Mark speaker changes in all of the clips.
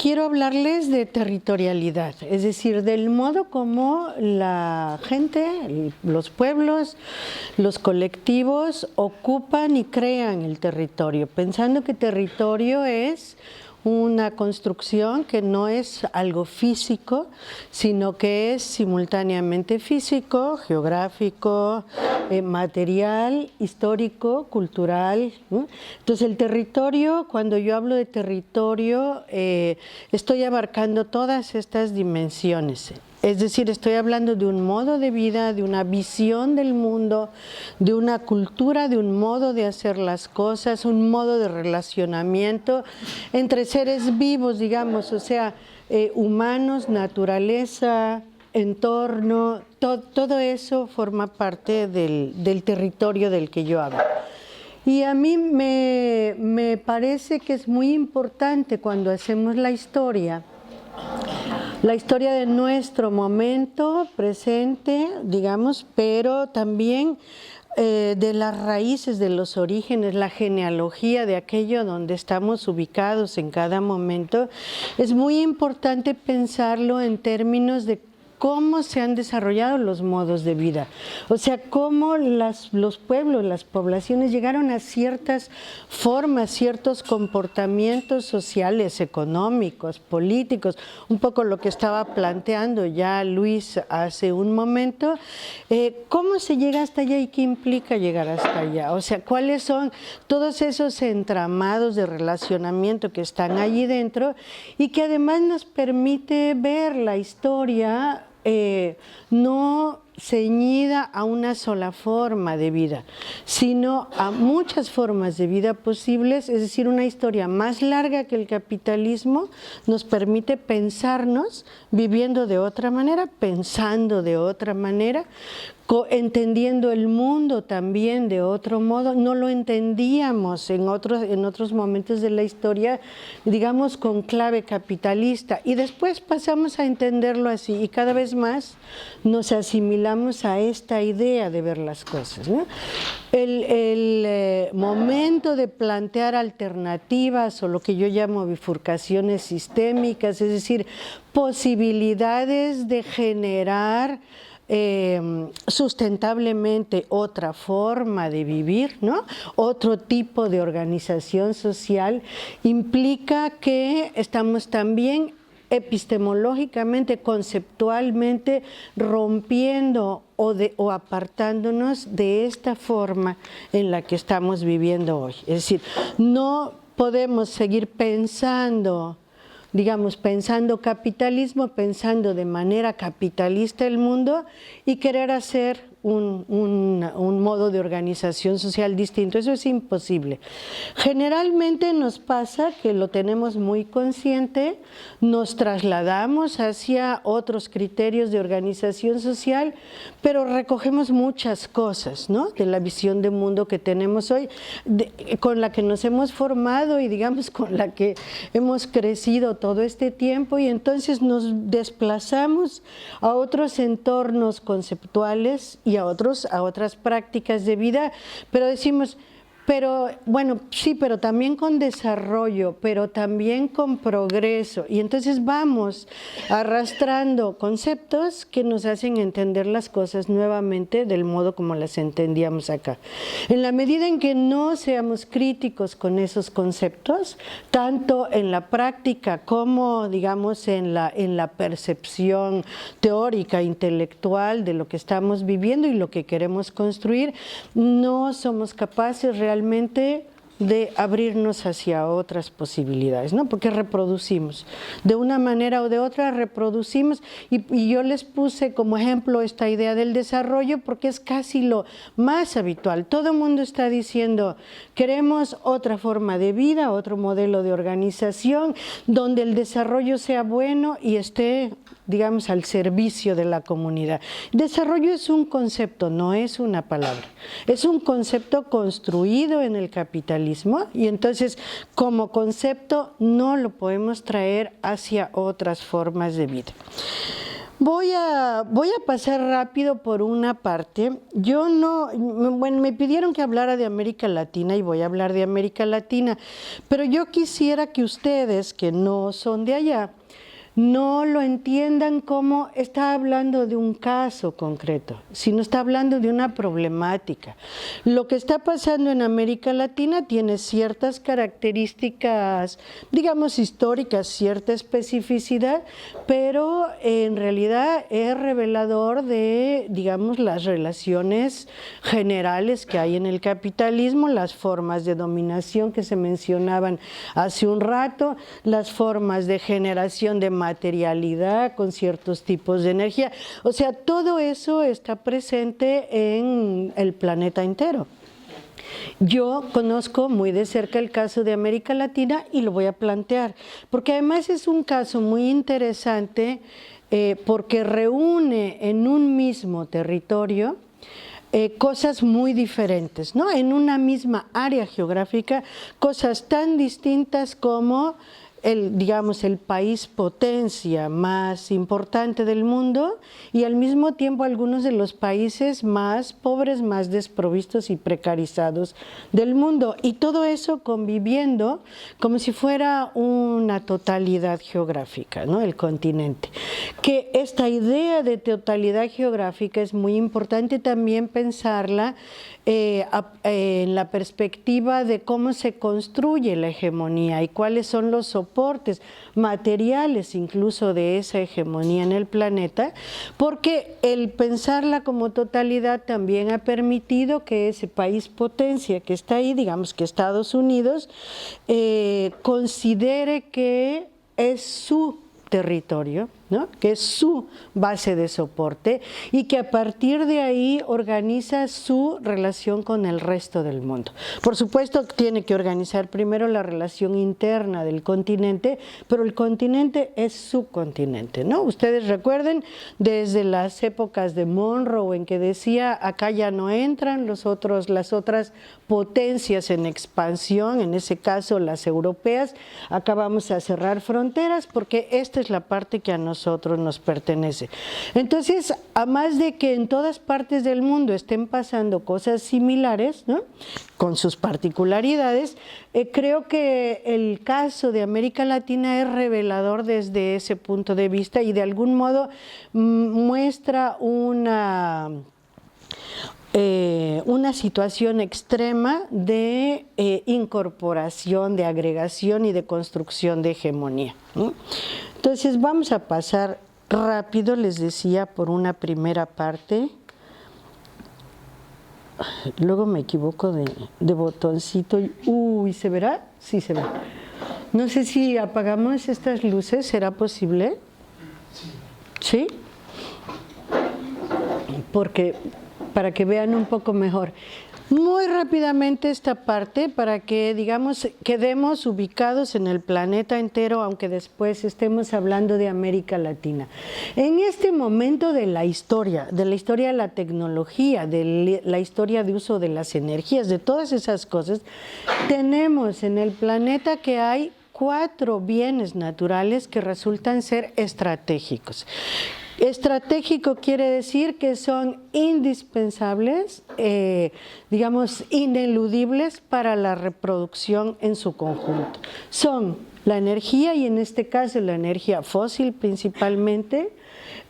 Speaker 1: quiero hablarles de territorialidad, es decir, del modo como la gente, los pueblos, los colectivos ocupan y crean el territorio, pensando que territorio es una construcción que no es algo físico, sino que es simultáneamente físico, geográfico, material, histórico, cultural, ¿no? Entonces el territorio, cuando yo hablo de territorio, estoy abarcando todas estas dimensiones. Es decir, estoy hablando de un modo de vida, de una visión del mundo, de una cultura, de un modo de hacer las cosas, un modo de relacionamiento entre seres vivos, digamos, o sea, humanos, naturaleza, entorno, todo eso forma parte del territorio del que yo hablo. Y a mí me parece que es muy importante cuando hacemos la historia de nuestro momento presente, digamos, pero también de las raíces, de los orígenes, la genealogía de aquello donde estamos ubicados en cada momento. Es muy importante pensarlo en términos de cómo se han desarrollado los modos de vida, o sea, cómo los pueblos, las poblaciones llegaron a ciertas formas, ciertos comportamientos sociales, económicos, políticos, un poco lo que estaba planteando ya Luis hace un momento, cómo se llega hasta allá y qué implica llegar hasta allá, o sea, cuáles son todos esos entramados de relacionamiento que están allí dentro y que además nos permite ver la historia no ceñida a una sola forma de vida, sino a muchas formas de vida posibles, es decir, una historia más larga que el capitalismo nos permite pensarnos viviendo de otra manera, pensando de otra manera, entendiendo el mundo también de otro modo. No lo entendíamos en otros momentos de la historia, digamos, con clave capitalista, y después pasamos a entenderlo así, y cada vez más nos asimilamos a esta idea de ver las cosas, ¿no? El momento de plantear alternativas, o lo que yo llamo bifurcaciones sistémicas, es decir, posibilidades de generar sustentablemente otra forma de vivir, ¿no? Otro tipo de organización social, implica que estamos también epistemológicamente, conceptualmente rompiendo o apartándonos de esta forma en la que estamos viviendo hoy. Es decir, no podemos seguir pensando, digamos, pensando capitalismo, pensando de manera capitalista el mundo y querer hacer un modo de organización social distinto. Eso es imposible. Generalmente nos pasa que lo tenemos muy consciente, nos trasladamos hacia otros criterios de organización social, pero recogemos muchas cosas, ¿no?, de la visión de mundo que tenemos hoy, con la que nos hemos formado y, digamos, con la que hemos crecido todo este tiempo, y entonces nos desplazamos a otros entornos conceptuales y a otras prácticas de vida, pero decimos, pero bueno, sí, pero también con desarrollo, pero también con progreso, y entonces vamos arrastrando conceptos que nos hacen entender las cosas nuevamente del modo como las entendíamos acá. En la medida en que no seamos críticos con esos conceptos, tanto en la práctica como, digamos, en la percepción teórica, intelectual de lo que estamos viviendo y lo que queremos construir, no somos capaces realmente de abrirnos hacia otras posibilidades, ¿no? Porque reproducimos, de una manera o de otra reproducimos, y yo les puse como ejemplo esta idea del desarrollo porque es casi lo más habitual. Todo el mundo está diciendo, queremos otra forma de vida, otro modelo de organización, donde el desarrollo sea bueno y esté, digamos, al servicio de la comunidad. Desarrollo es un concepto, no es una palabra. Es un concepto construido en el capitalismo, y entonces como concepto no lo podemos traer hacia otras formas de vida. Voy a pasar rápido por una parte. Yo no, bueno, me pidieron que hablara de América Latina y voy a hablar de América Latina, pero yo quisiera que ustedes, que no son de allá, no lo entiendan como está hablando de un caso concreto, sino está hablando de una problemática. Lo que está pasando en América Latina tiene ciertas características, digamos, históricas, cierta especificidad, pero en realidad es revelador de, digamos, las relaciones generales que hay en el capitalismo, las formas de dominación que se mencionaban hace un rato, las formas de generación de materialidad con ciertos tipos de energía. O sea, todo eso está presente en el planeta entero. Yo conozco muy de cerca el caso de América Latina y lo voy a plantear, porque además es un caso muy interesante porque reúne en un mismo territorio cosas muy diferentes, ¿no? En una misma área geográfica, cosas tan distintas como digamos, el país potencia más importante del mundo y al mismo tiempo algunos de los países más pobres, más desprovistos y precarizados del mundo. Y todo eso conviviendo como si fuera una totalidad geográfica, ¿no? El continente. Que esta idea de totalidad geográfica es muy importante también pensarla en la perspectiva de cómo se construye la hegemonía y cuáles son los soportes materiales incluso de esa hegemonía en el planeta, porque el pensarla como totalidad también ha permitido que ese país potencia que está ahí, digamos que Estados Unidos, considere que es su territorio, ¿no? Que es su base de soporte y que a partir de ahí organiza su relación con el resto del mundo. Por supuesto, tiene que organizar primero la relación interna del continente, pero el continente es su continente, ¿no? Ustedes recuerden desde las épocas de Monroe en que decía acá ya no entran las otras potencias en expansión, en ese caso las europeas, acá vamos a cerrar fronteras porque esta es la parte que a nosotros nos pertenece. Entonces, a más de que en todas partes del mundo estén pasando cosas similares, ¿no? Con sus particularidades, creo que el caso de América Latina es revelador desde ese punto de vista y de algún modo muestra una situación extrema de incorporación, de agregación y de construcción de hegemonía, ¿no? Entonces vamos a pasar rápido, les decía, por una primera parte. Luego me equivoco de botoncito. Uy, ¿se verá? Sí, se ve. No sé si apagamos estas luces, ¿será posible? ¿Sí? Porque para que vean un poco mejor. Muy rápidamente esta parte para que, digamos, quedemos ubicados en el planeta entero, aunque después estemos hablando de América Latina. En este momento de la historia de la tecnología, de la historia de uso de las energías, de todas esas cosas, tenemos en el planeta que hay 4 bienes naturales que resultan ser estratégicos. Estratégico quiere decir que son indispensables, digamos, ineludibles para la reproducción en su conjunto. Son la energía, y en este caso la energía fósil principalmente,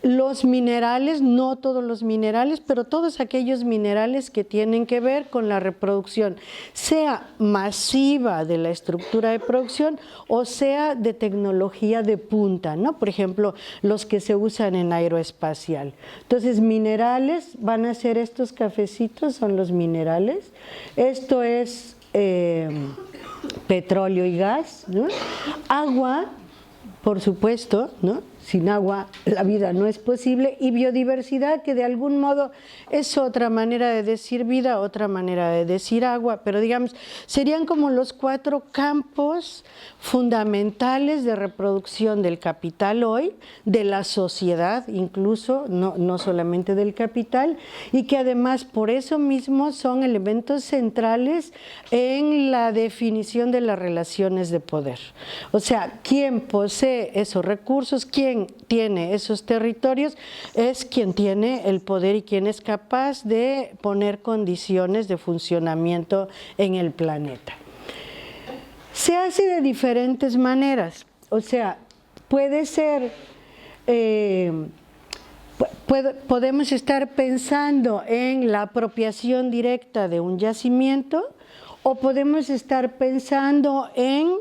Speaker 1: los minerales, no todos los minerales, pero todos aquellos minerales que tienen que ver con la reproducción, sea masiva de la estructura de producción o sea de tecnología de punta, ¿no? Por ejemplo, los que se usan en aeroespacial. Entonces, minerales van a ser estos cafecitos, son los minerales. Esto es petróleo y gas, ¿no? Agua, por supuesto, ¿no? Sin agua la vida no es posible, y biodiversidad, que de algún modo es otra manera de decir vida, otra manera de decir agua, pero digamos, serían como los 4 campos fundamentales de reproducción del capital hoy, de la sociedad incluso, no solamente del capital, y que además por eso mismo son elementos centrales en la definición de las relaciones de poder. O sea, quién posee esos recursos, quién quien tiene esos territorios es quien tiene el poder y quien es capaz de poner condiciones de funcionamiento en el planeta. Se hace de diferentes maneras, o sea, puede ser, podemos estar pensando en la apropiación directa de un yacimiento o podemos estar pensando en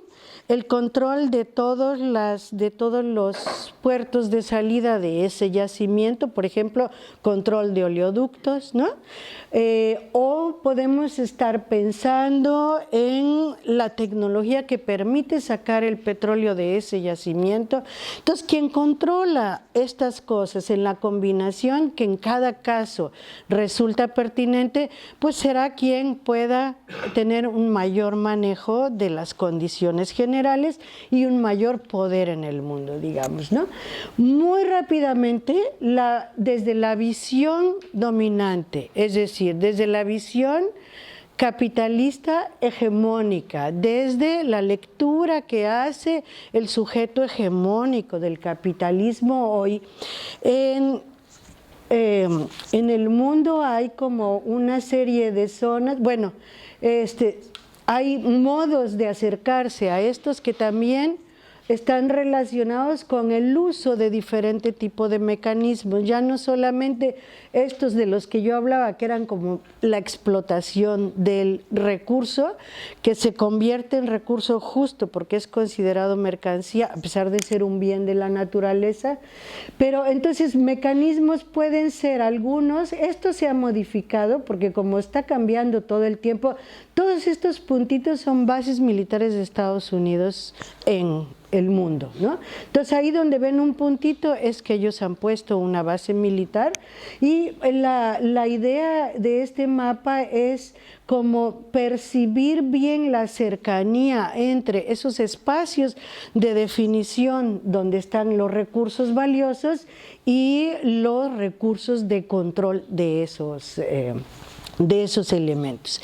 Speaker 1: el control de todos los puertos de salida de ese yacimiento, por ejemplo, control de oleoductos, ¿no? O podemos estar pensando en la tecnología que permite sacar el petróleo de ese yacimiento. Entonces, quien controla estas cosas en la combinación que en cada caso resulta pertinente, pues será quien pueda tener un mayor manejo de las condiciones generales y un mayor poder en el mundo, digamos, ¿no? Muy rápidamente, desde la visión dominante, es decir, desde la visión capitalista hegemónica, desde la lectura que hace el sujeto hegemónico del capitalismo hoy, en el mundo hay como una serie de zonas, bueno, hay modos de acercarse a estos que también están relacionados con el uso de diferente tipo de mecanismos, ya no solamente estos de los que yo hablaba, que eran como la explotación del recurso, que se convierte en recurso justo porque es considerado mercancía, a pesar de ser un bien de la naturaleza, pero entonces mecanismos pueden ser algunos, esto se ha modificado porque como está cambiando todo el tiempo, todos estos puntitos son bases militares de Estados Unidos en el mundo, ¿no? Entonces ahí donde ven un puntito es que ellos han puesto una base militar y la idea de este mapa es como percibir bien la cercanía entre esos espacios de definición donde están los recursos valiosos y los recursos de control de esos elementos.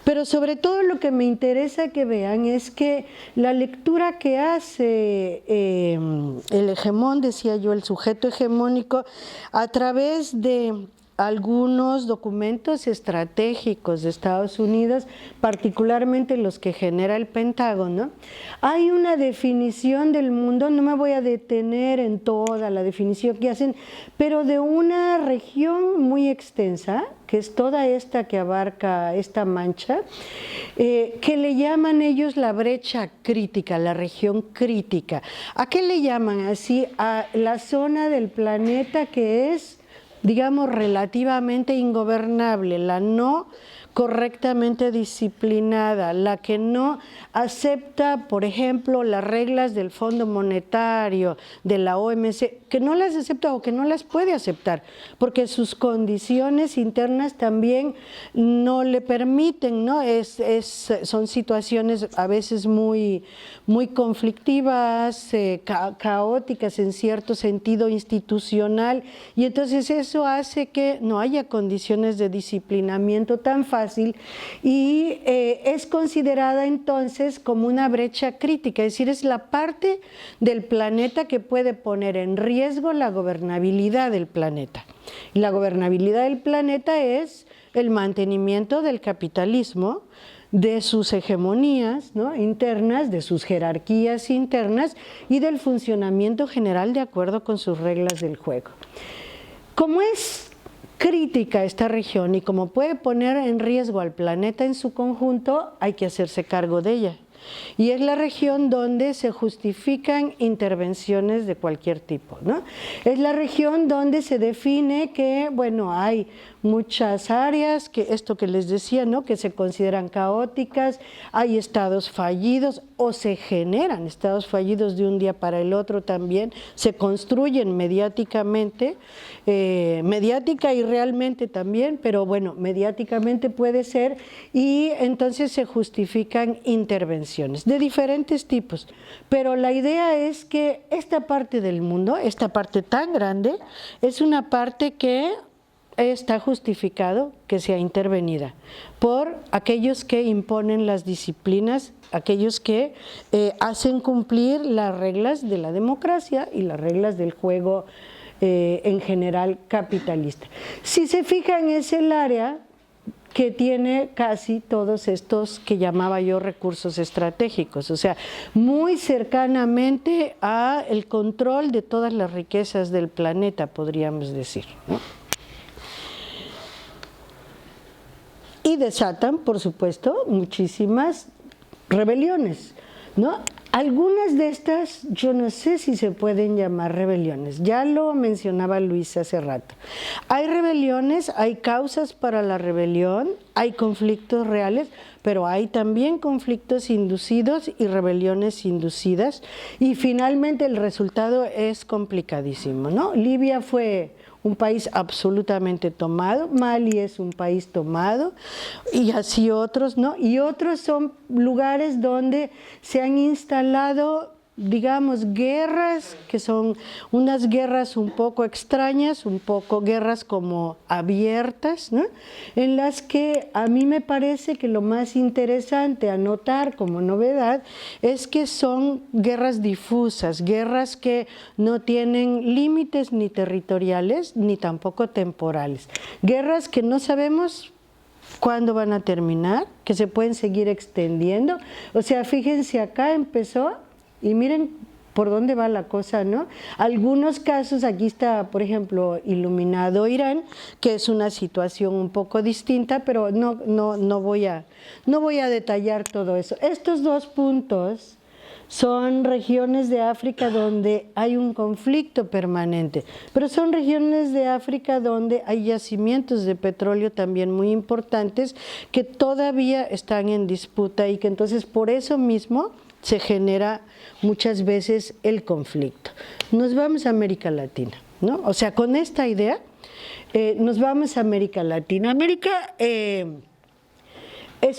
Speaker 1: Pero sobre todo lo que me interesa que vean es que la lectura que hace el hegemón, decía yo, el sujeto hegemónico, a través de algunos documentos estratégicos de Estados Unidos, particularmente los que genera el Pentágono, hay una definición del mundo, no me voy a detener en toda la definición que hacen, pero de una región muy extensa, que es toda esta que abarca esta mancha, que le llaman ellos la brecha crítica, la región crítica. ¿A qué le llaman así? A la zona del planeta que es, digamos, relativamente ingobernable, la no correctamente disciplinada, la que no acepta, por ejemplo, las reglas del Fondo Monetario, de la OMC, que no las acepta o que no las puede aceptar, porque sus condiciones internas también no le permiten, ¿no? Son situaciones a veces muy conflictivas, caóticas en cierto sentido institucional, y entonces eso hace que no haya condiciones de disciplinamiento tan fácil y es considerada entonces como una brecha crítica, es decir, es la parte del planeta que puede poner en riesgo la gobernabilidad del planeta. Y la gobernabilidad del planeta es el mantenimiento del capitalismo, de sus hegemonías, ¿no?, internas, de sus jerarquías internas y del funcionamiento general de acuerdo con sus reglas del juego. Como es crítica esta región y como puede poner en riesgo al planeta en su conjunto, hay que hacerse cargo de ella. Y es la región donde se justifican intervenciones de cualquier tipo, ¿no? Es la región donde se define que, bueno, hay muchas áreas, que esto que les decía, ¿no?, que se consideran caóticas, hay estados fallidos o se generan estados fallidos de un día para el otro también, se construyen mediáticamente, mediática y realmente también, pero bueno, mediáticamente puede ser, y entonces se justifican intervenciones de diferentes tipos. Pero la idea es que esta parte del mundo, esta parte tan grande, es una parte que está justificado que sea intervenida por aquellos que imponen las disciplinas, aquellos que hacen cumplir las reglas de la democracia y las reglas del juego en general capitalista. Si se fijan, es el área que tiene casi todos estos que llamaba yo recursos estratégicos, o sea, muy cercanamente a el control de todas las riquezas del planeta, podríamos decir, ¿no? Y desatan, por supuesto, muchísimas rebeliones, ¿no? Algunas de estas, yo no sé si se pueden llamar rebeliones, ya lo mencionaba Luis hace rato. Hay rebeliones, hay causas para la rebelión, hay conflictos reales, pero hay también conflictos inducidos y rebeliones inducidas, y finalmente el resultado es complicadísimo, ¿no? Libia fue un país absolutamente tomado, Mali es un país tomado, y así otros, ¿no? Y otros son lugares donde se han instalado, digamos, guerras, que son unas guerras un poco extrañas, un poco guerras como abiertas, ¿no? En las que a mí me parece que lo más interesante a notar como novedad es que son guerras difusas, guerras que no tienen límites ni territoriales ni tampoco temporales, guerras que no sabemos cuándo van a terminar, que se pueden seguir extendiendo. O sea, fíjense, acá empezó y miren por dónde va la cosa, ¿no? Algunos casos, aquí está, por ejemplo, iluminado Irán, que es una situación un poco distinta, pero no voy a detallar todo eso. Estos dos puntos son regiones de África donde hay un conflicto permanente, pero son regiones de África donde hay yacimientos de petróleo también muy importantes que todavía están en disputa y que entonces por eso mismo se genera muchas veces el conflicto. Nos vamos a América Latina, ¿no? O sea, con esta idea nos vamos a América Latina. América es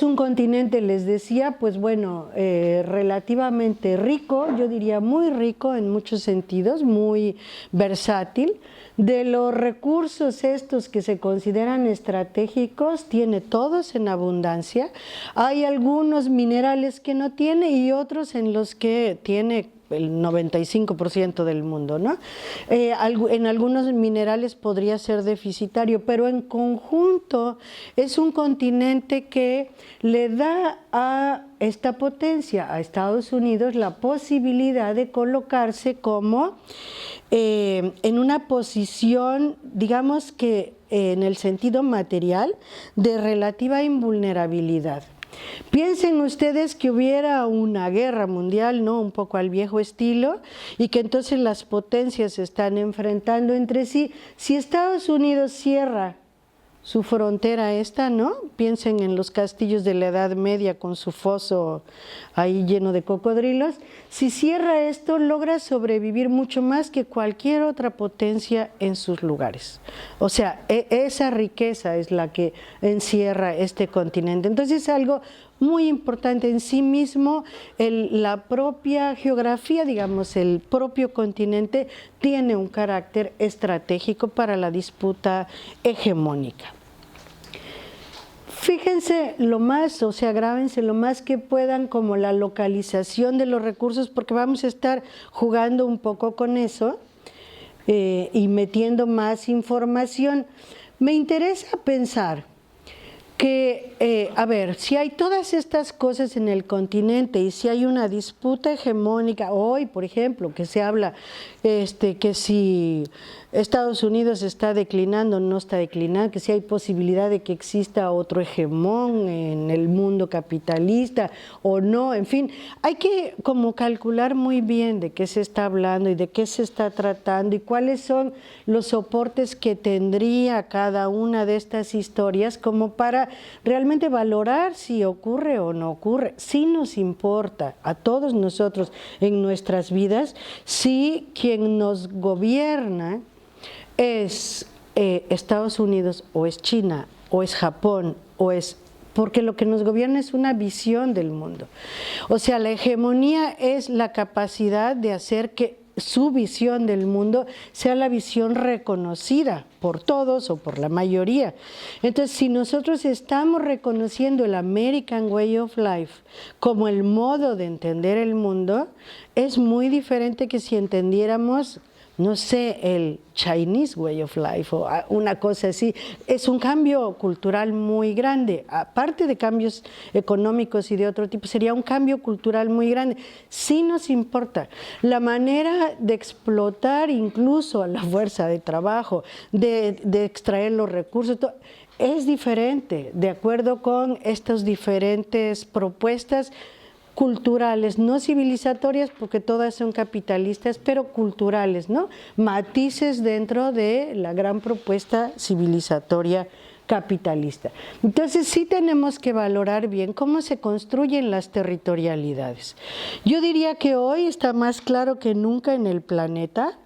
Speaker 1: un continente, les decía, pues bueno, relativamente rico, yo diría muy rico en muchos sentidos, muy versátil. De los recursos estos que se consideran estratégicos, tiene todos en abundancia. Hay algunos minerales que no tiene y otros en los que tiene el 95% del mundo, ¿no? En algunos minerales podría ser deficitario, pero en conjunto es un continente que le da a esta potencia, a Estados Unidos, la posibilidad de colocarse como en una posición, digamos que en el sentido material, de relativa invulnerabilidad. Piensen ustedes que hubiera una guerra mundial, ¿no? Un poco al viejo estilo, y que entonces las potencias se están enfrentando entre sí. Si Estados Unidos cierra su frontera esta, ¿no? Piensen en los castillos de la Edad Media con su foso ahí lleno de cocodrilos. Si cierra esto, logra sobrevivir mucho más que cualquier otra potencia en sus lugares. O sea, esa riqueza es la que encierra este continente. Entonces es algo muy importante en sí mismo. La propia geografía, digamos, el propio continente tiene un carácter estratégico para la disputa hegemónica. Fíjense lo más, o sea, grábense lo más que puedan como la localización de los recursos, porque vamos a estar jugando un poco con eso y metiendo más información. Me interesa pensar que, a ver, si hay todas estas cosas en el continente y si hay una disputa hegemónica, hoy, por ejemplo, que se habla que si Estados Unidos está declinando o no está declinando, que si hay posibilidad de que exista otro hegemón en el mundo capitalista o no, en fin, hay que como calcular muy bien de qué se está hablando y de qué se está tratando y cuáles son los soportes que tendría cada una de estas historias como para realmente valorar si ocurre o no ocurre. Sí nos importa a todos nosotros en nuestras vidas si quien nos gobierna es Estados Unidos o es China o es Japón o es... porque lo que nos gobierna es una visión del mundo. O sea, la hegemonía es la capacidad de hacer que su visión del mundo sea la visión reconocida por todos o por la mayoría. Entonces, si nosotros estamos reconociendo el American Way of Life como el modo de entender el mundo, es muy diferente que si entendiéramos, no sé, el Chinese Way of Life o una cosa así. Es un cambio cultural muy grande, aparte de cambios económicos y de otro tipo, sería un cambio cultural muy grande. Sí nos importa la manera de explotar incluso a la fuerza de trabajo, de extraer los recursos, es diferente, de acuerdo con estas diferentes propuestas culturales, no civilizatorias, porque todas son capitalistas, pero culturales, ¿no? Matices dentro de la gran propuesta civilizatoria capitalista. Entonces sí tenemos que valorar bien cómo se construyen las territorialidades. Yo diría que hoy está más claro que nunca en el planeta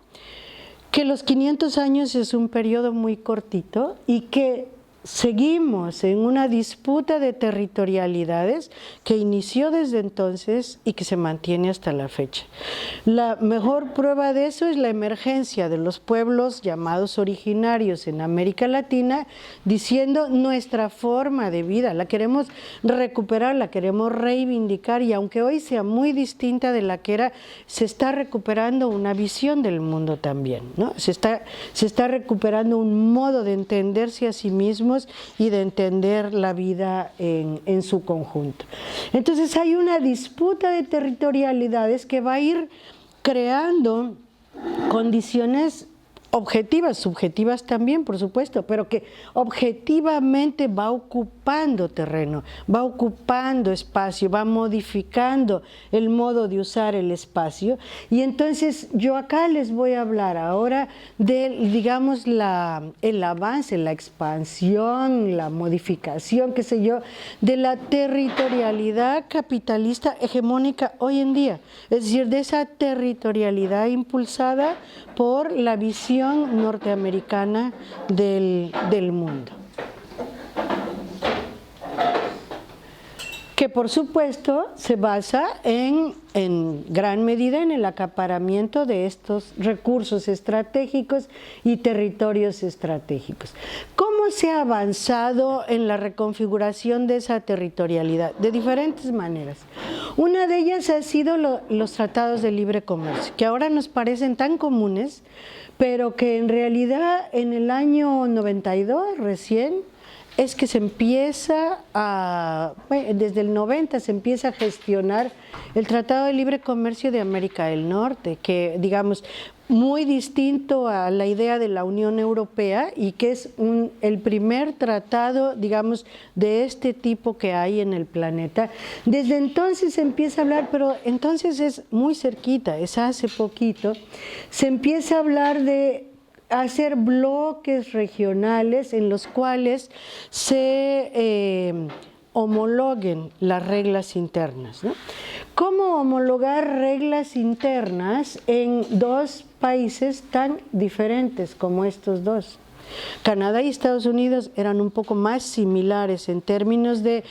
Speaker 1: que los 500 años es un periodo muy cortito y que seguimos en una disputa de territorialidades que inició desde entonces y que se mantiene hasta la fecha. La mejor prueba de eso es la emergencia de los pueblos llamados originarios en América Latina, diciendo nuestra forma de vida, la queremos recuperar, la queremos reivindicar, y aunque hoy sea muy distinta de la que era, se está recuperando una visión del mundo también, ¿no? Se está recuperando un modo de entenderse a sí mismos y de entender la vida en su conjunto. Entonces hay una disputa de territorialidades que va a ir creando condiciones objetivas, subjetivas también, por supuesto, pero que objetivamente va ocupando terreno, va ocupando espacio, va modificando el modo de usar el espacio. Y entonces yo acá les voy a hablar ahora de, digamos, el avance, la expansión, la modificación, qué sé yo, de la territorialidad capitalista hegemónica hoy en día, es decir, de esa territorialidad impulsada por la visión norteamericana del mundo. Que por supuesto se basa en gran medida en el acaparamiento de estos recursos estratégicos y territorios estratégicos. ¿Cómo se ha avanzado en la reconfiguración de esa territorialidad? De diferentes maneras. Una de ellas ha sido los tratados de libre comercio, que ahora nos parecen tan comunes, pero que en realidad en el año 92 recién es que se empieza desde el 90 se empieza a gestionar el Tratado de Libre Comercio de América del Norte, que digamos muy distinto a la idea de la Unión Europea y que es el primer tratado, digamos, de este tipo que hay en el planeta. Desde entonces se empieza a hablar, pero entonces es muy cerquita, es hace poquito, se empieza a hablar de hacer bloques regionales en los cuales se homologuen las reglas internas, ¿no? ¿Cómo homologar reglas internas en dos países tan diferentes como estos dos? Canadá y Estados Unidos eran un poco más similares en términos de,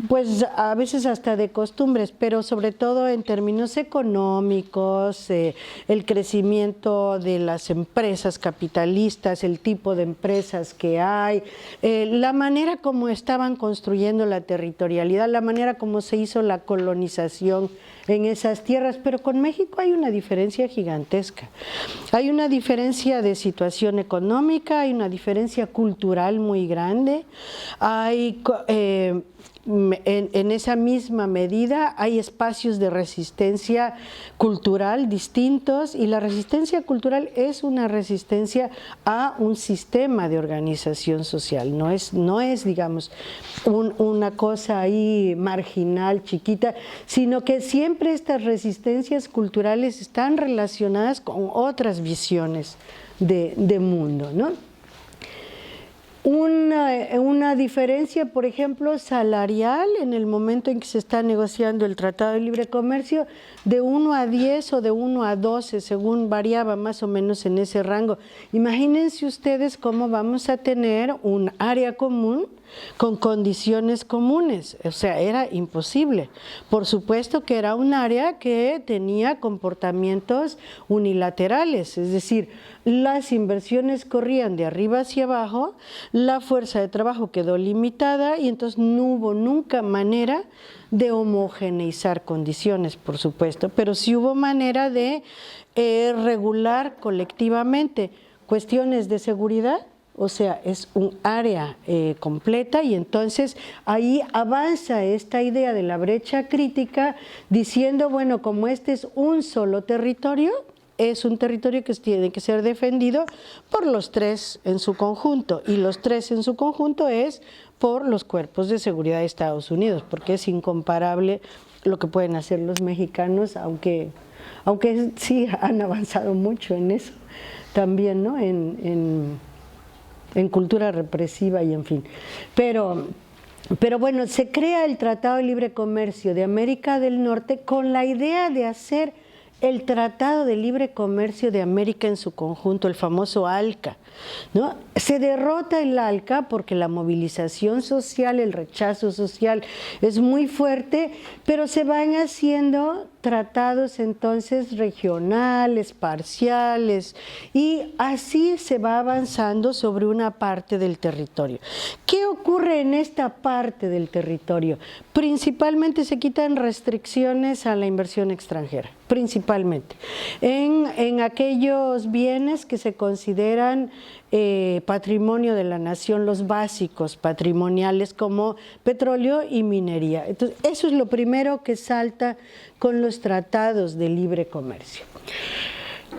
Speaker 1: pues a veces hasta de costumbres, pero sobre todo en términos económicos, el crecimiento de las empresas capitalistas, el tipo de empresas que hay, la manera como estaban construyendo la territorialidad, la manera como se hizo la colonización en esas tierras, pero con México hay una diferencia gigantesca. Hay una diferencia de situación económica, hay una diferencia cultural muy grande, hay en esa misma medida hay espacios de resistencia cultural distintos, y la resistencia cultural es una resistencia a un sistema de organización social, no es digamos una cosa ahí marginal, chiquita, sino que siempre estas resistencias culturales están relacionadas con otras visiones de mundo, ¿no? Una diferencia, por ejemplo, salarial en el momento en que se está negociando el Tratado de Libre Comercio, de 1 a 10 o de 1 a 12, según variaba más o menos en ese rango. Imagínense ustedes cómo vamos a tener un área común con condiciones comunes, o sea, era imposible. Por supuesto que era un área que tenía comportamientos unilaterales, es decir, las inversiones corrían de arriba hacia abajo, la fuerza de trabajo quedó limitada y entonces no hubo nunca manera de homogeneizar condiciones, por supuesto, pero sí hubo manera de regular colectivamente cuestiones de seguridad. O sea, es un área completa y entonces ahí avanza esta idea de la brecha crítica diciendo, bueno, como este es un solo territorio, es un territorio que tiene que ser defendido por los tres en su conjunto, y los tres en su conjunto es por los cuerpos de seguridad de Estados Unidos, porque es incomparable lo que pueden hacer los mexicanos, aunque sí han avanzado mucho en eso también, ¿no? En cultura represiva y en fin. Pero bueno, se crea el Tratado de Libre Comercio de América del Norte con la idea de hacer el Tratado de Libre Comercio de América en su conjunto, el famoso ALCA, ¿no? Se derrota el ALCA porque la movilización social, el rechazo social es muy fuerte, pero se van haciendo tratados entonces regionales, parciales, y así se va avanzando sobre una parte del territorio. ¿Qué ocurre en esta parte del territorio? Principalmente se quitan restricciones a la inversión extranjera, principalmente, en aquellos bienes que se consideran patrimonio de la nación, los básicos patrimoniales como petróleo y minería. Entonces, eso es lo primero que salta con los tratados de libre comercio.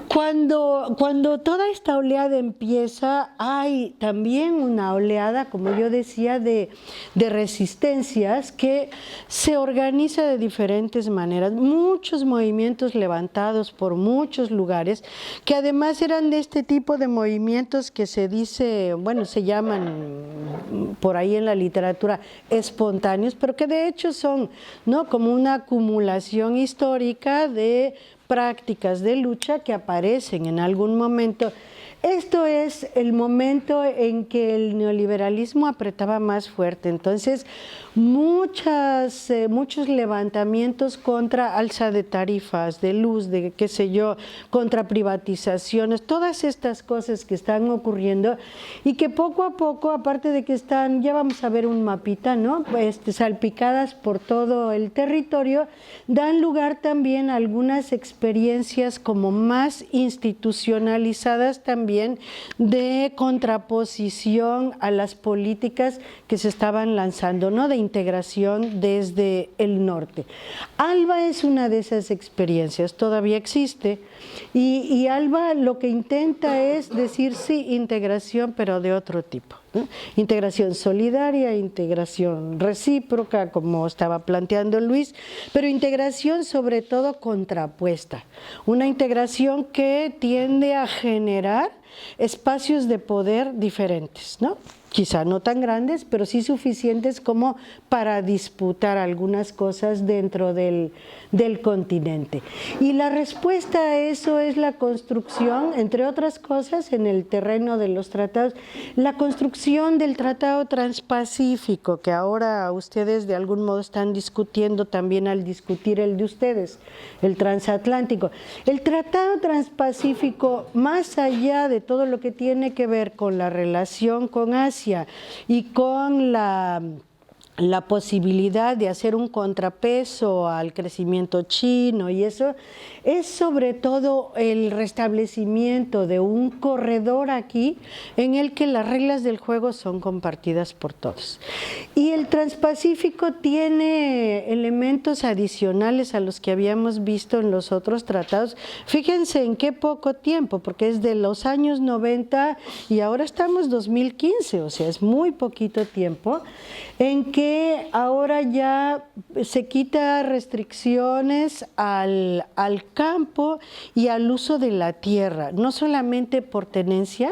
Speaker 1: Cuando toda esta oleada empieza, hay también una oleada, como yo decía, de resistencias que se organiza de diferentes maneras. Muchos movimientos levantados por muchos lugares, que además eran de este tipo de movimientos que se dice, bueno, se llaman por ahí en la literatura espontáneos, pero que de hecho son, ¿no?, como una acumulación histórica de prácticas de lucha que aparecen en algún momento. Esto es el momento en que el neoliberalismo apretaba más fuerte, entonces muchos levantamientos contra alza de tarifas, de luz, de qué sé yo, contra privatizaciones, todas estas cosas que están ocurriendo y que poco a poco, aparte de que están, ya vamos a ver un mapita, ¿no?, salpicadas por todo el territorio, dan lugar también a algunas experiencias como más institucionalizadas también de contraposición a las políticas que se estaban lanzando, ¿no?, de integración desde el norte. ALBA es una de esas experiencias, todavía existe, y ALBA lo que intenta es decir, sí, integración, pero de otro tipo, ¿no? Integración solidaria, integración recíproca, como estaba planteando Luis, pero integración sobre todo contrapuesta, una integración que tiende a generar espacios de poder diferentes, ¿no? Quizá no tan grandes, pero sí suficientes como para disputar algunas cosas dentro del continente. Y la respuesta a eso es la construcción, entre otras cosas, en el terreno de los tratados, la construcción del Tratado Transpacífico, que ahora ustedes de algún modo están discutiendo también al discutir el de ustedes, el transatlántico. El Tratado Transpacífico, más allá de todo lo que tiene que ver con la relación con Asia, y con la posibilidad de hacer un contrapeso al crecimiento chino, y eso es sobre todo el restablecimiento de un corredor aquí en el que las reglas del juego son compartidas por todos. Y el Transpacífico tiene elementos adicionales a los que habíamos visto en los otros tratados. Fíjense en qué poco tiempo, porque es de los años 90 y ahora estamos 2015, o sea, es muy poquito tiempo, en que ahora ya se quita restricciones al campo y al uso de la tierra, no solamente por tenencia,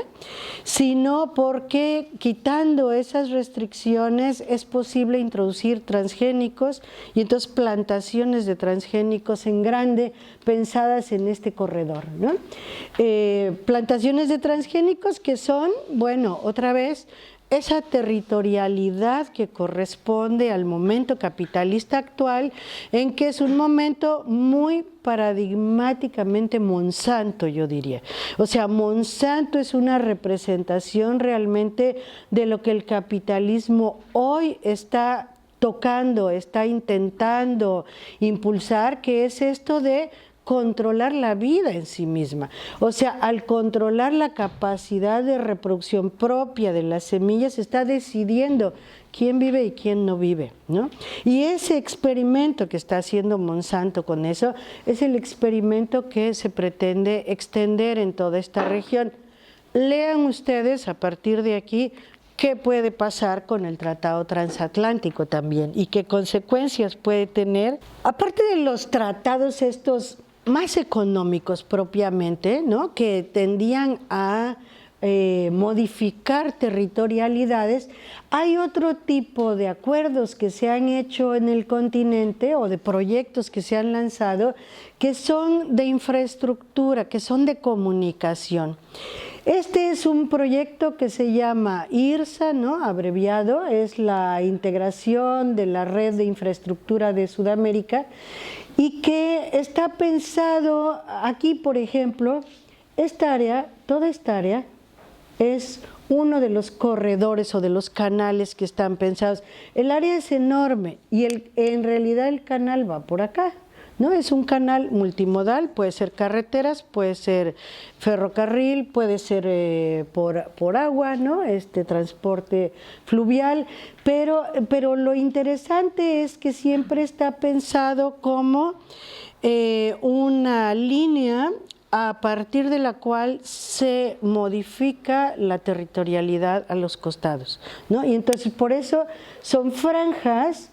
Speaker 1: sino porque quitando esas restricciones es posible introducir transgénicos y entonces plantaciones de transgénicos en grande pensadas en este corredor, ¿no? Plantaciones de transgénicos que son, bueno, otra vez, esa territorialidad que corresponde al momento capitalista actual, en que es un momento muy paradigmáticamente Monsanto, yo diría. O sea, Monsanto es una representación realmente de lo que el capitalismo hoy está tocando, está intentando impulsar, que es esto de controlar la vida en sí misma. O sea, al controlar la capacidad de reproducción propia de las semillas, está decidiendo quién vive y quién no vive, ¿no? Y ese experimento que está haciendo Monsanto con eso es el experimento que se pretende extender en toda esta región. Lean ustedes a partir de aquí qué puede pasar con el Tratado Transatlántico también y qué consecuencias puede tener, aparte de los tratados estos más económicos propiamente, ¿no?, que tendían a modificar territorialidades. Hay otro tipo de acuerdos que se han hecho en el continente o de proyectos que se han lanzado que son de infraestructura, que son de comunicación. Este es un proyecto que se llama IRSA, ¿no?, abreviado, es la integración de la red de infraestructura de Sudamérica, y que está pensado aquí, por ejemplo, esta área, toda esta área es uno de los corredores o de los canales que están pensados. El área es enorme y en realidad el canal va por acá, ¿no? Es un canal multimodal, puede ser carreteras, puede ser ferrocarril, puede ser por agua, ¿no?, transporte fluvial, pero lo interesante es que siempre está pensado como una línea a partir de la cual se modifica la territorialidad a los costados, ¿no? Y entonces por eso son franjas,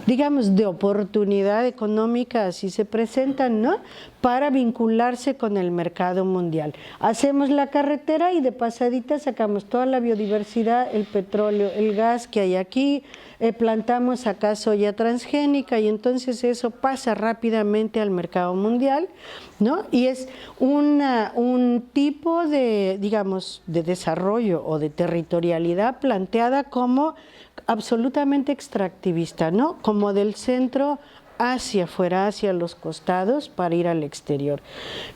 Speaker 1: digamos, de oportunidad económica, así se presentan, ¿no?, para vincularse con el mercado mundial. Hacemos la carretera y de pasadita sacamos toda la biodiversidad, el petróleo, el gas que hay aquí, plantamos acá soya transgénica y entonces eso pasa rápidamente al mercado mundial, ¿no? Y es un tipo de, digamos, de desarrollo o de territorialidad planteada como absolutamente extractivista, ¿no?, como del centro hacia afuera, hacia los costados para ir al exterior.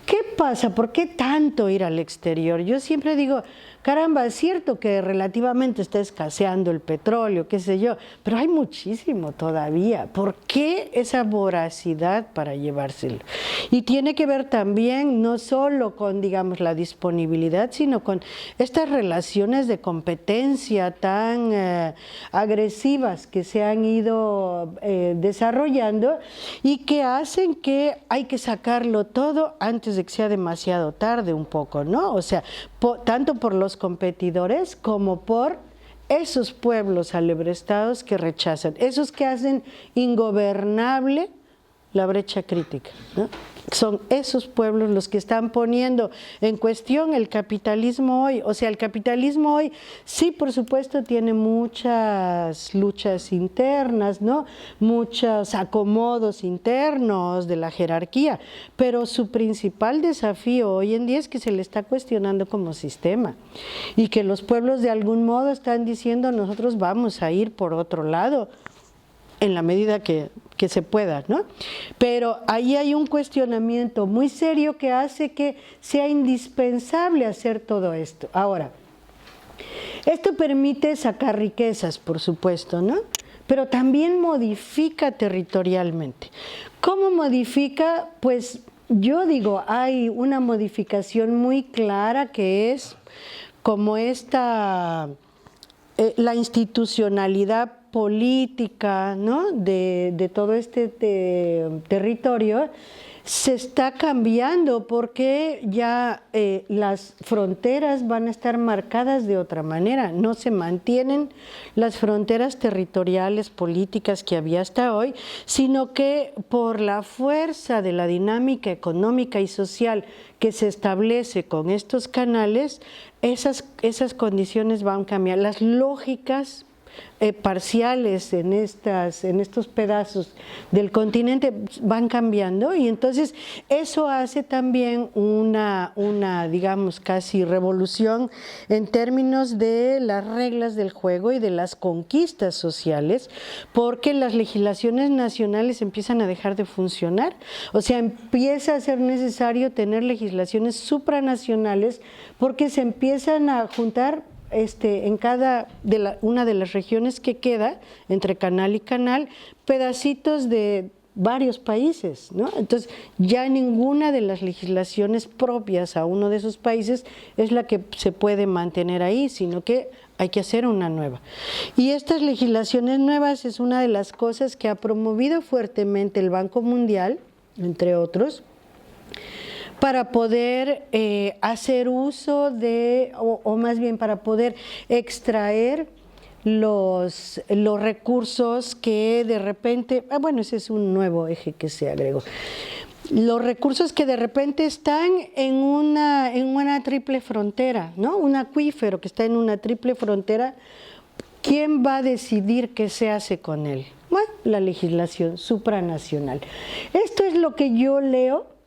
Speaker 1: ¿Qué pasa? ¿Por qué tanto ir al exterior? Yo siempre digo, caramba, es cierto que relativamente está escaseando el petróleo, qué sé yo, pero hay muchísimo todavía. ¿Por qué esa voracidad para llevárselo? Y tiene que ver también no solo con, digamos, la disponibilidad, sino con estas relaciones de competencia tan agresivas que se han ido desarrollando y que hacen que hay que sacarlo todo antes de que sea demasiado tarde un poco, ¿no? O sea, tanto por los competidores como por esos pueblos alebrestados que rechazan, esos que hacen ingobernable la brecha crítica, ¿no? Son esos pueblos los que están poniendo en cuestión el capitalismo hoy. O sea, el capitalismo hoy sí, por supuesto, tiene muchas luchas internas, ¿no?, muchos acomodos internos de la jerarquía, pero su principal desafío hoy en día es que se le está cuestionando como sistema y que los pueblos de algún modo están diciendo nosotros vamos a ir por otro lado en la medida que se pueda, ¿no? Pero ahí hay un cuestionamiento muy serio que hace que sea indispensable hacer todo esto. Ahora, esto permite sacar riquezas, por supuesto, ¿no?, pero también modifica territorialmente. ¿Cómo modifica? Pues yo digo, hay una modificación muy clara que es como la institucionalidad política, ¿no?, de todo este territorio se está cambiando porque ya las fronteras van a estar marcadas de otra manera, no se mantienen las fronteras territoriales políticas que había hasta hoy, sino que por la fuerza de la dinámica económica y social que se establece con estos canales, esas condiciones van a cambiar, las lógicas parciales en estos pedazos del continente van cambiando, y entonces eso hace también una digamos, casi revolución en términos de las reglas del juego y de las conquistas sociales, porque las legislaciones nacionales empiezan a dejar de funcionar. O sea, empieza a ser necesario tener legislaciones supranacionales porque se empiezan a juntar en cada una de las regiones que queda, entre canal y canal, pedacitos de varios países, ¿no? Entonces, ya ninguna de las legislaciones propias a uno de esos países es la que se puede mantener ahí, sino que hay que hacer una nueva. Y estas legislaciones nuevas es una de las cosas que ha promovido fuertemente el Banco Mundial, entre otros, para poder hacer uso de, o más bien para poder extraer los recursos que de repente, bueno, ese es un nuevo eje que se agregó, los recursos que de repente están en una triple frontera, ¿no? Un acuífero que está en una triple frontera, ¿quién va a decidir qué se hace con él? Bueno, la legislación supranacional. Esto es lo que yo leo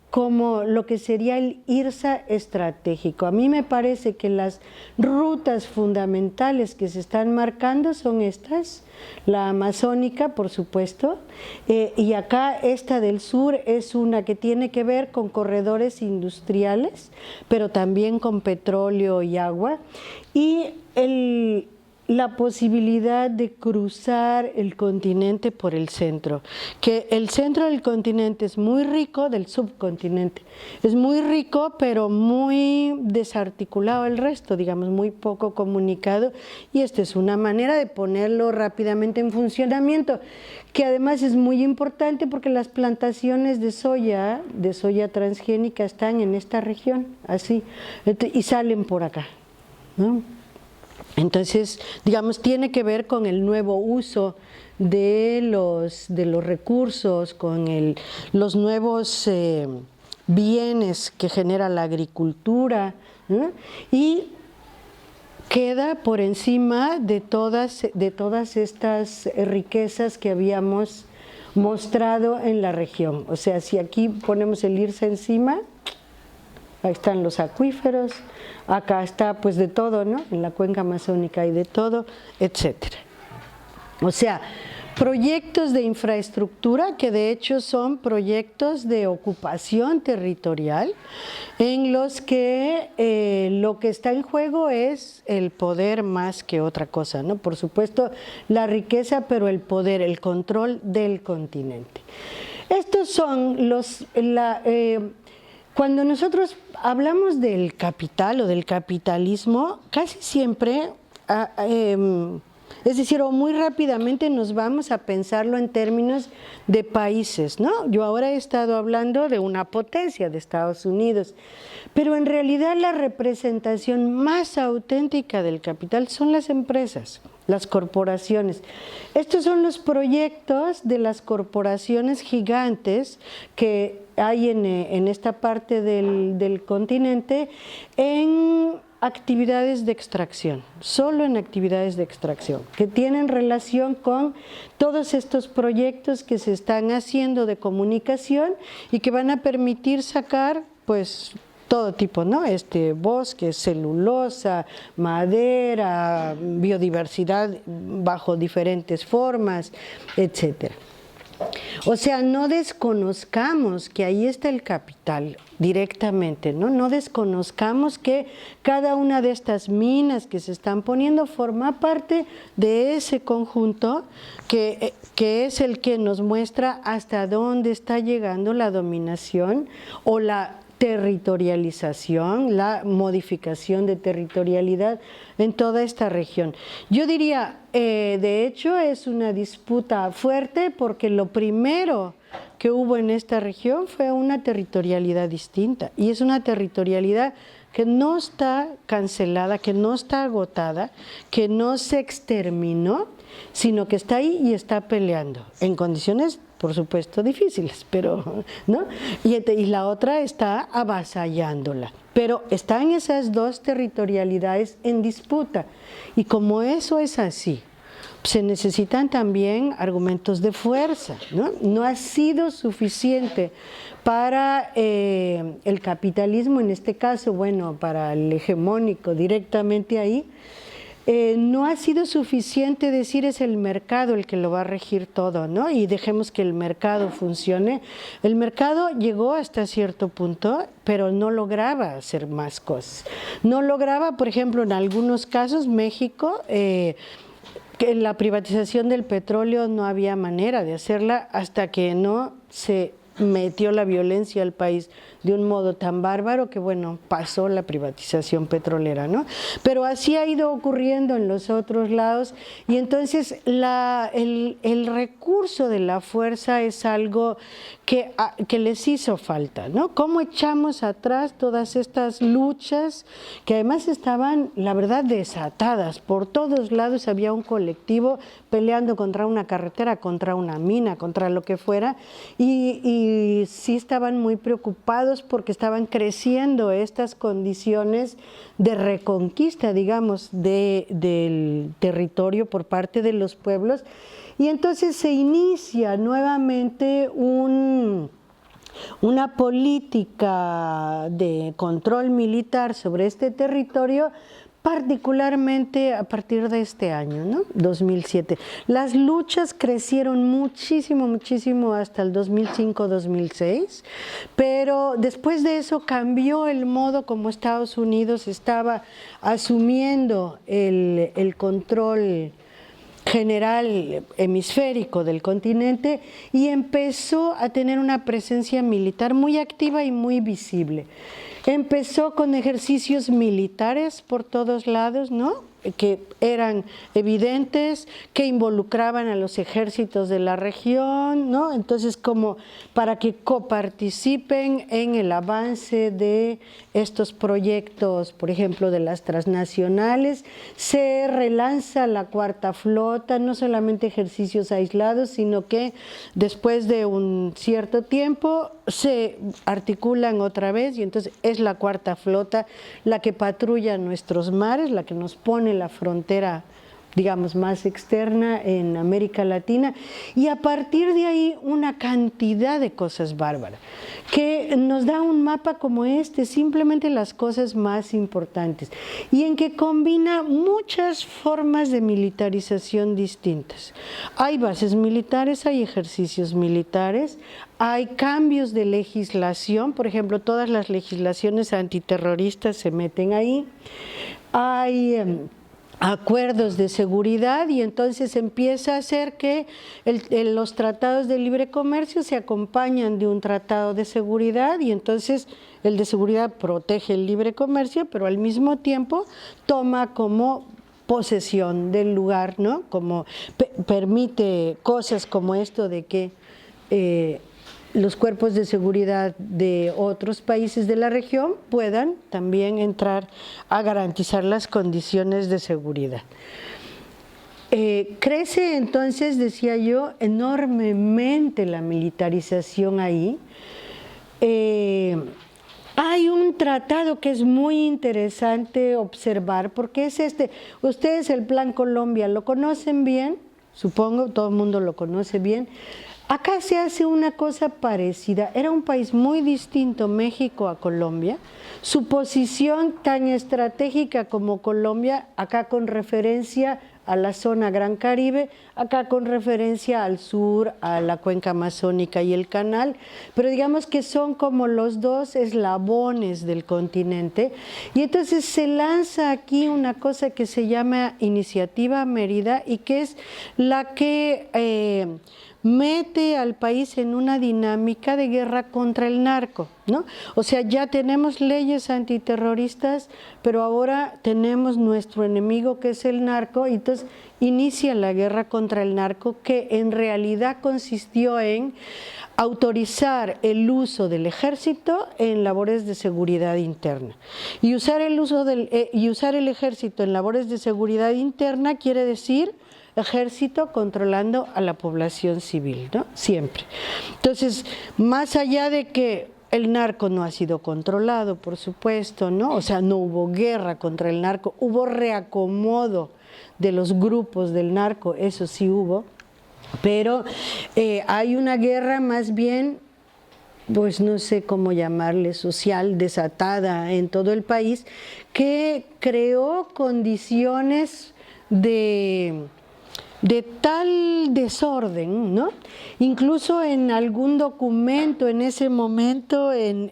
Speaker 1: como lo que sería el IRSA estratégico. A mí me parece que las rutas fundamentales que se están marcando son estas, la amazónica, por supuesto, y acá esta del sur es una que tiene que ver con corredores industriales, pero también con petróleo y agua, y la posibilidad de cruzar el continente por el centro, que el centro del continente es muy rico, del subcontinente, es muy rico pero muy desarticulado el resto, digamos, muy poco comunicado, y esta es una manera de ponerlo rápidamente en funcionamiento, que además es muy importante porque las plantaciones de soya transgénica están en esta región, así, y salen por acá, ¿no? Entonces, digamos, tiene que ver con el nuevo uso de los recursos, con los nuevos bienes que genera la agricultura, ¿no? Y queda por encima de todas estas riquezas que habíamos mostrado en la región. O sea, si aquí ponemos el IRSA encima, ahí están los acuíferos, acá está pues de todo, ¿no? En la cuenca amazónica hay de todo, etcétera. O sea, proyectos de infraestructura que de hecho son proyectos de ocupación territorial en los que lo que está en juego es el poder más que otra cosa, ¿no? Por supuesto la riqueza, pero el poder, el control del continente. Estos son cuando nosotros hablamos del capital o del capitalismo, casi siempre, es decir, o muy rápidamente nos vamos a pensarlo en términos de países, ¿no? Yo ahora he estado hablando de una potencia, de Estados Unidos, pero en realidad la representación más auténtica del capital son las empresas, las corporaciones. Estos son los proyectos de las corporaciones gigantes que hay en esta parte del continente en actividades de extracción, solo en actividades de extracción, que tienen relación con todos estos proyectos que se están haciendo de comunicación y que van a permitir sacar, pues, todo tipo, ¿no? Bosques, celulosa, madera, biodiversidad bajo diferentes formas, etcétera. O sea, no desconozcamos que ahí está el capital directamente, ¿no? No desconozcamos que cada una de estas minas que se están poniendo forma parte de ese conjunto que es el que nos muestra hasta dónde está llegando la dominación o la territorialización, la modificación de territorialidad en toda esta región. Yo diría, de hecho, es una disputa fuerte porque lo primero que hubo en esta región fue una territorialidad distinta, y es una territorialidad que no está cancelada, que no está agotada, que no se exterminó, sino que está ahí y está peleando en condiciones, por supuesto, difíciles, pero, ¿no? Y la otra está avasallándola. Pero están esas dos territorialidades en disputa. Y como eso es así, se necesitan también argumentos de fuerza, ¿no? No ha sido suficiente para el capitalismo, en este caso, bueno, para el hegemónico directamente ahí, no ha sido suficiente decir es el mercado el que lo va a regir todo, ¿no? Y dejemos que el mercado funcione. El mercado llegó hasta cierto punto, pero no lograba hacer más cosas. No lograba, por ejemplo, en algunos casos, México, que en la privatización del petróleo no había manera de hacerla hasta que no se metió la violencia al país de un modo tan bárbaro que, bueno, pasó la privatización petrolera, ¿no? Pero así ha ido ocurriendo en los otros lados y entonces el recurso de la fuerza es algo que les hizo falta, ¿no? ¿Cómo echamos atrás todas estas luchas que además estaban, la verdad, desatadas? Por todos lados había un colectivo peleando contra una carretera, contra una mina, contra lo que fuera, y sí estaban muy preocupados porque estaban creciendo estas condiciones de reconquista, digamos, del territorio por parte de los pueblos. Y entonces se inicia nuevamente una política de control militar sobre este territorio, particularmente a partir de este año, ¿no? 2007. Las luchas crecieron muchísimo, muchísimo hasta el 2005-2006, pero después de eso cambió el modo como Estados Unidos estaba asumiendo el control general hemisférico del continente y empezó a tener una presencia militar muy activa y muy visible. Empezó con ejercicios militares por todos lados, ¿no? Que eran evidentes, que involucraban a los ejércitos de la región, ¿no? Entonces, como para que coparticipen en el avance de estos proyectos, por ejemplo, de las transnacionales, se relanza la Cuarta Flota, no solamente ejercicios aislados, sino que después de un cierto tiempo se articulan otra vez y entonces es la Cuarta Flota la que patrulla nuestros mares, la que nos pone la frontera, digamos, más externa en América Latina, y a partir de ahí una cantidad de cosas bárbaras, que nos da un mapa como este, simplemente las cosas más importantes, y en que combina muchas formas de militarización distintas. Hay bases militares, hay ejercicios militares, hay cambios de legislación, por ejemplo, todas las legislaciones antiterroristas se meten ahí, hay acuerdos de seguridad y entonces empieza a ser que los tratados de libre comercio se acompañan de un tratado de seguridad y entonces el de seguridad protege el libre comercio, pero al mismo tiempo toma como posesión del lugar, ¿no? Como permite cosas como esto de que los cuerpos de seguridad de otros países de la región puedan también entrar a garantizar las condiciones de seguridad. Crece entonces, decía yo, enormemente la militarización ahí. Hay un tratado que es muy interesante observar, porque es este. Ustedes el Plan Colombia lo conocen bien, supongo, todo el mundo lo conoce bien. Acá se hace una cosa parecida. Era un país muy distinto, México, a Colombia. Su posición tan estratégica como Colombia, acá con referencia a la zona Gran Caribe, acá con referencia al sur, a la cuenca amazónica y el canal, pero digamos que son como los dos eslabones del continente. Y entonces se lanza aquí una cosa que se llama Iniciativa Mérida y que es la que mete al país en una dinámica de guerra contra el narco, ¿no? O sea, ya tenemos leyes antiterroristas, pero ahora tenemos nuestro enemigo que es el narco, y entonces inicia la guerra contra el narco, que en realidad consistió en autorizar el uso del ejército en labores de seguridad interna. Y usar el ejército en labores de seguridad interna quiere decir ejército controlando a la población civil, ¿no? Siempre. Entonces, más allá de que El narco no ha sido controlado, por supuesto, ¿no? O sea, no hubo guerra contra el narco, hubo reacomodo de los grupos del narco, eso sí hubo, pero hay una guerra más bien, pues no sé cómo llamarle, social, desatada en todo el país, que creó condiciones de tal desorden, ¿no? Incluso en algún documento en ese momento del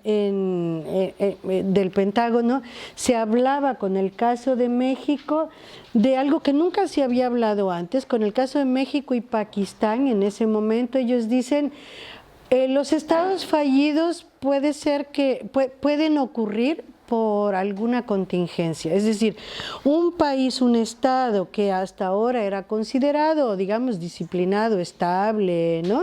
Speaker 1: Pentágono se hablaba con el caso de México de algo que nunca se había hablado antes, con el caso de México y Pakistán. En ese momento ellos dicen, los estados fallidos pueden ocurrir por alguna contingencia, es decir, un país, un estado que hasta ahora era considerado, digamos, disciplinado, estable, ¿no?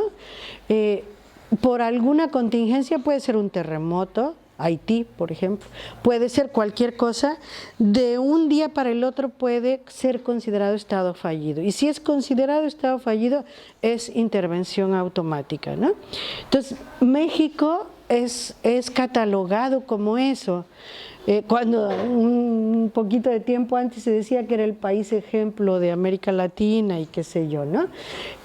Speaker 1: Por alguna contingencia, puede ser un terremoto, Haití, por ejemplo, puede ser cualquier cosa, de un día para el otro puede ser considerado estado fallido, y si es considerado estado fallido es intervención automática, ¿no? Entonces, México es catalogado como eso. Cuando un poquito de tiempo antes se decía que era el país ejemplo de América Latina y qué sé yo, ¿no?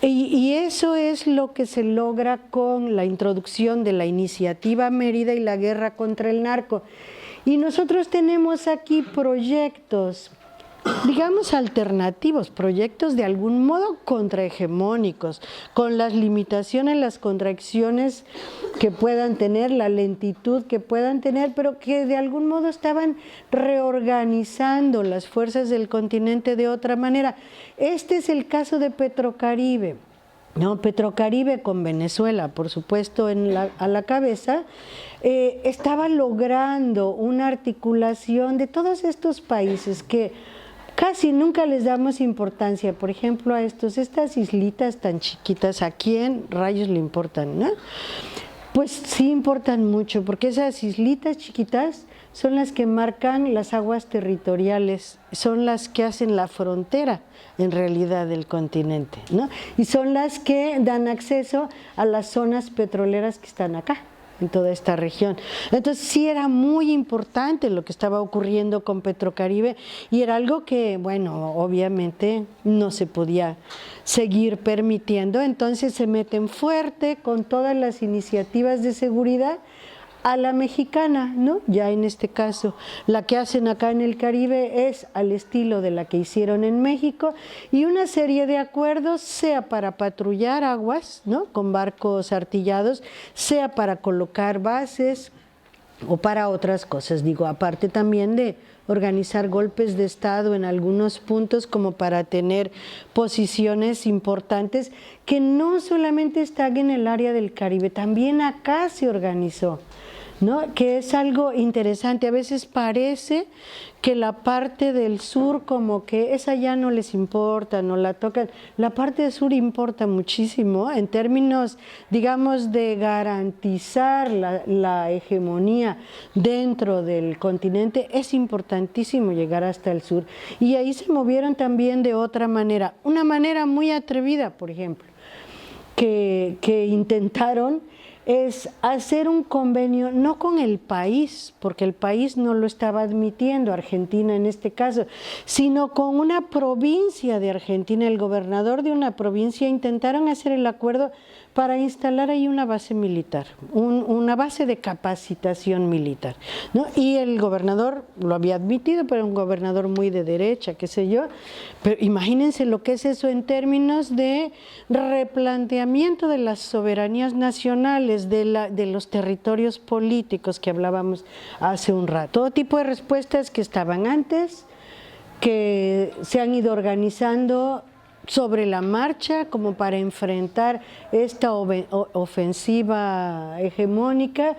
Speaker 1: Y eso es lo que se logra con la introducción de la Iniciativa Mérida y la guerra contra el narco. Y nosotros tenemos aquí proyectos, digamos, alternativos, proyectos de algún modo contrahegemónicos, con las limitaciones, las contracciones que puedan tener, la lentitud que puedan tener, pero que de algún modo estaban reorganizando las fuerzas del continente de otra manera. Este es el caso de Petrocaribe. No, Petrocaribe con Venezuela, por supuesto, a la cabeza, estaba logrando una articulación de todos estos países que casi nunca les damos importancia, por ejemplo, a estas islitas tan chiquitas, ¿a quién rayos le importan, no? Pues sí importan mucho, porque esas islitas chiquitas son las que marcan las aguas territoriales, son las que hacen la frontera, en realidad, del continente, ¿no? Y son las que dan acceso a las zonas petroleras que están acá, en toda esta región. Entonces sí era muy importante lo que estaba ocurriendo con Petrocaribe, y era algo que, bueno, obviamente no se podía seguir permitiendo. Entonces se meten fuerte con todas las iniciativas de seguridad a la mexicana, ¿no? Ya en este caso, la que hacen acá en el Caribe es al estilo de la que hicieron en México, y una serie de acuerdos, sea para patrullar aguas, ¿no? Con barcos artillados, sea para colocar bases o para otras cosas, digo, aparte también de organizar golpes de Estado en algunos puntos como para tener posiciones importantes que no solamente están en el área del Caribe, también acá se organizó, ¿no? Que es algo interesante. A veces parece que la parte del sur como que esa ya no les importa, no la tocan. La parte del sur importa muchísimo en términos, digamos, de garantizar la hegemonía dentro del continente. Es importantísimo llegar hasta el sur, y ahí se movieron también de otra manera, una manera muy atrevida, por ejemplo, que intentaron es hacer un convenio, no con el país, porque el país no lo estaba admitiendo, Argentina en este caso, sino con una provincia de Argentina. El gobernador de una provincia intentaron hacer el acuerdo para instalar ahí una base militar, una base de capacitación militar, ¿no? Y el gobernador lo había admitido, pero un gobernador muy de derecha, qué sé yo, pero imagínense lo que es eso en términos de replanteamiento de las soberanías nacionales, de los territorios políticos que hablábamos hace un rato. Todo tipo de respuestas que estaban antes, que se han ido organizando sobre la marcha como para enfrentar esta ofensiva hegemónica,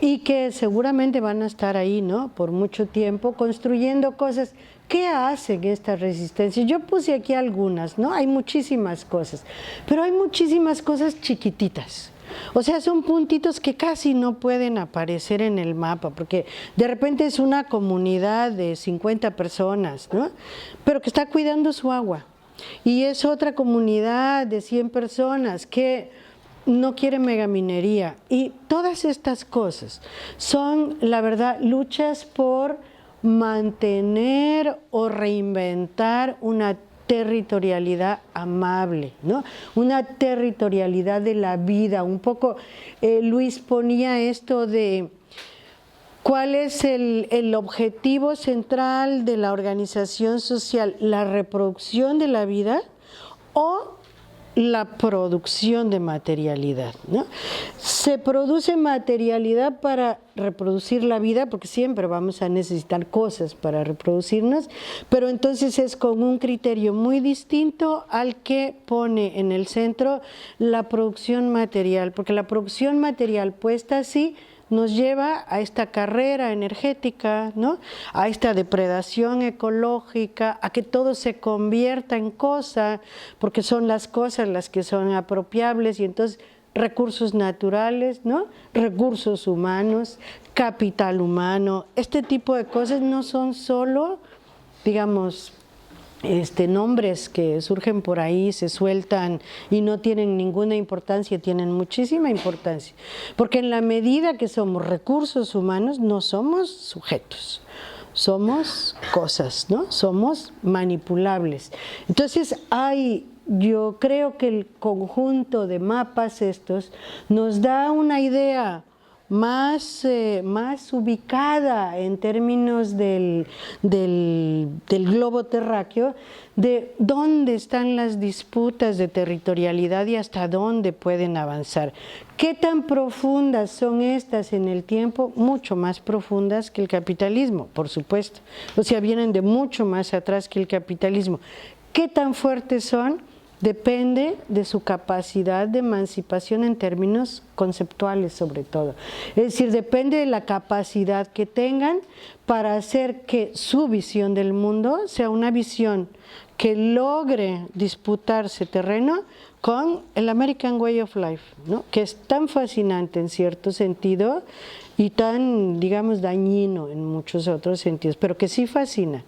Speaker 1: y que seguramente van a estar ahí, ¿no? Por mucho tiempo construyendo cosas. ¿Qué hacen estas resistencias? Yo puse aquí algunas, ¿no? Hay muchísimas cosas, pero hay muchísimas cosas chiquititas. O sea, son puntitos que casi no pueden aparecer en el mapa, porque de repente es una comunidad de 50 personas, ¿no? Pero que está cuidando su agua. Y es otra comunidad de 100 personas que no quiere megaminería. Y todas estas cosas son, la verdad, luchas por mantener o reinventar una territorialidad amable, ¿no? Una territorialidad de la vida. Un poco Luis ponía esto de cuál es el objetivo central de la organización social, la reproducción de la vida o la producción de materialidad, ¿no? Se produce materialidad para reproducir la vida, porque siempre vamos a necesitar cosas para reproducirnos, pero entonces es con un criterio muy distinto al que pone en el centro la producción material, porque la producción material puesta así nos lleva a esta carrera energética, ¿no? A esta depredación ecológica, a que todo se convierta en cosa, porque son las cosas las que son apropiables, y entonces recursos naturales, ¿no? Recursos humanos, capital humano, este tipo de cosas no son solo, digamos, nombres que surgen por ahí, se sueltan y no tienen ninguna importancia, tienen muchísima importancia, porque en la medida que somos recursos humanos no somos sujetos, somos cosas, ¿no? Somos manipulables. Entonces yo creo que el conjunto de mapas estos nos da una idea más ubicada en términos del globo terráqueo, de dónde están las disputas de territorialidad y hasta dónde pueden avanzar. ¿Qué tan profundas son estas en el tiempo? Mucho más profundas que el capitalismo, por supuesto. O sea, vienen de mucho más atrás que el capitalismo. ¿Qué tan fuertes son? Depende de su capacidad de emancipación en términos conceptuales, sobre todo. Es decir, depende de la capacidad que tengan para hacer que su visión del mundo sea una visión que logre disputarse terreno con el American Way of Life, ¿no? Que es tan fascinante en cierto sentido y tan, digamos, dañino en muchos otros sentidos, pero que sí fascina.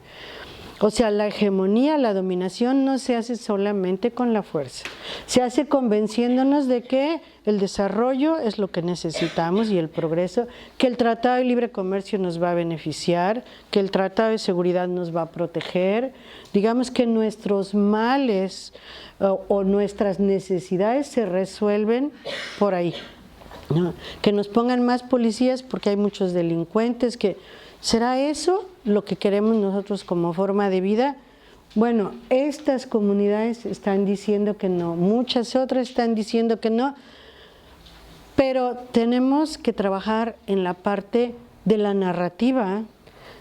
Speaker 1: O sea, la hegemonía, la dominación no se hace solamente con la fuerza, se hace convenciéndonos de que el desarrollo es lo que necesitamos y el progreso, que el Tratado de Libre Comercio nos va a beneficiar, que el Tratado de Seguridad nos va a proteger, digamos que nuestros males o nuestras necesidades se resuelven por ahí, ¿no? Que nos pongan más policías porque hay muchos delincuentes, ¿será eso lo que queremos nosotros como forma de vida? Bueno, estas comunidades están diciendo que no, muchas otras están diciendo que no, pero tenemos que trabajar en la parte de la narrativa,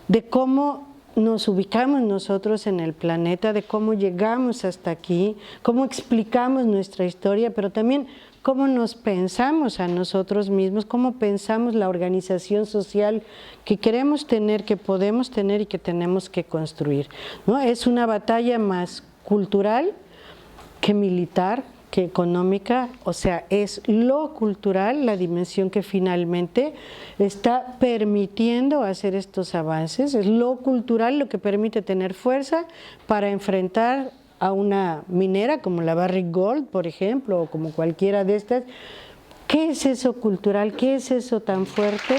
Speaker 1: de cómo nos ubicamos nosotros en el planeta, de cómo llegamos hasta aquí, cómo explicamos nuestra historia, pero también cómo nos pensamos a nosotros mismos, cómo pensamos la organización social que queremos tener, que podemos tener y que tenemos que construir, ¿no? Es una batalla más cultural que militar, que económica, o sea, es lo cultural, la dimensión que finalmente está permitiendo hacer estos avances, es lo cultural lo que permite tener fuerza para enfrentar a una minera como la Barrick Gold, por ejemplo, o como cualquiera de estas. ¿Qué es eso cultural? ¿Qué es eso tan fuerte?